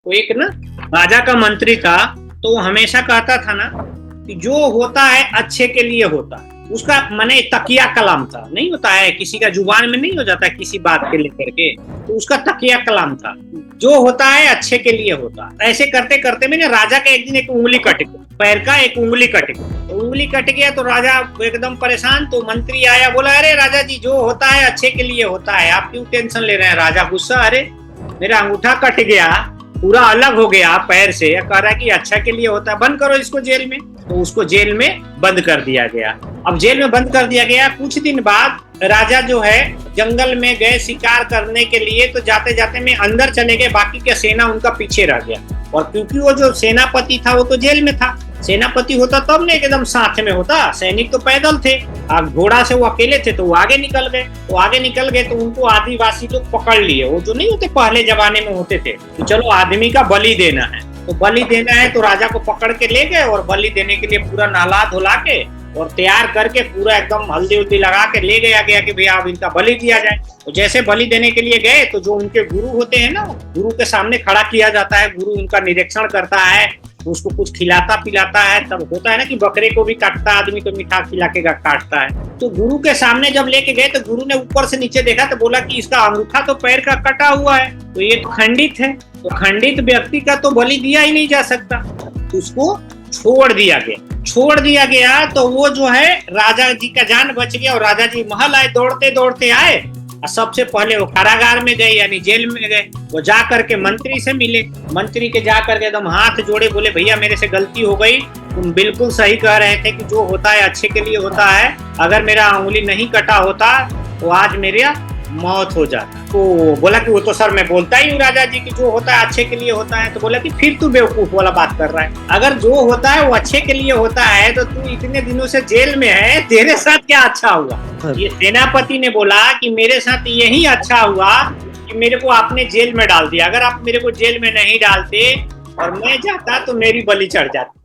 वो एक ना राजा का मंत्री था, तो वो हमेशा कहता था ना कि जो होता है अच्छे के लिए होता है। उसका माने तकिया कलाम था, नहीं होता है किसी का जुबान में नहीं हो जाता है किसी बात के लेकर के, तो उसका तकिया कलाम था, जो होता है अच्छे के लिए होता है। ऐसे करते करते में राजा का एक दिन एक उंगली कट गई, पैर का एक उंगली कट गई। तो उंगली कट गया तो राजा एकदम परेशान। तो मंत्री आया, बोला अरे राजा जी जो होता है अच्छे के लिए होता है, आप क्यों टेंशन ले रहे हैं। राजा गुस्सा, अरे मेरा अंगूठा कट गया, पूरा अलग हो गया पैर से, कह रहा है कि अच्छा के लिए होता है, बंद करो इसको जेल में। तो उसको जेल में बंद कर दिया गया। अब जेल में बंद कर दिया गया। कुछ दिन बाद राजा जो है जंगल में गए शिकार करने के लिए, तो जाते जाते में अंदर चले गए, बाकी का सेना उनका पीछे रह गया। और क्योंकि वो जो सेनापति था वो तो जेल में था, सेनापति होता तब नहीं एकदम साथ में होता, सैनिक तो पैदल थे, घोड़ा से वो अकेले थे, तो वो आगे निकल गए। तो आगे निकल गए तो उनको आदिवासी लोग पकड़ लिए, वो जो नहीं होते पहले जमाने में होते थे, तो चलो आदमी का बलि देना है, तो बलि देना है, तो राजा को पकड़ के ले गए और बलि देने के लिए पूरा नहला धुला के और तैयार करके पूरा एकदम हल्दी उल्दी लगा के ले गया गया कि भैया अब इनका बलि दिया जाए। तो जैसे बलि देने के लिए गए तो जो उनके गुरु होते हैं ना, गुरु के सामने खड़ा किया जाता है, गुरु उनका निरीक्षण करता है, उसको कुछ खिलाता पिलाता है। तब होता है ना कि बकरे को भी काटता, आदमी को मीठा खिला के काटता है। तो गुरु के सामने जब लेके गए तो गुरु ने ऊपर से नीचे देखा तो बोला कि इसका अंगूठा तो पैर का कटा हुआ है, तो ये तो खंडित है, तो खंडित व्यक्ति का तो बलि दिया ही नहीं जा सकता। तो उसको छोड़ दिया गया। तो वो जो है राजा जी का जान बच गया और राजा जी महल आए, दौड़ते दौड़ते आए और सबसे पहले वो कारागार में गए यानी जेल में गए। वो जा करके मंत्री से मिले, मंत्री के जा करके एकदम हाथ जोड़े, बोले भैया मेरे से गलती हो गई, तुम बिल्कुल सही कह रहे थे कि जो होता है अच्छे के लिए होता है, अगर मेरा उंगली नहीं कटा होता तो आज मेरा मौत हो जाता। तो बोला कि वो तो सर मैं बोलता ही हूँ राजा जी कि जो होता है अच्छे के लिए होता है। तो बोला कि फिर तू बेवकूफ वाला बात कर रहा है, अगर जो होता है वो अच्छे के लिए होता है तो तू इतने दिनों से जेल में है, तेरे साथ क्या अच्छा हुआ। ये सेनापति ने बोला कि मेरे साथ यही अच्छा हुआ कि मेरे को आपने जेल में डाल दिया, अगर आप मेरे को जेल में नहीं डालते और मैं जाता तो मेरी बलि चढ़ जाती।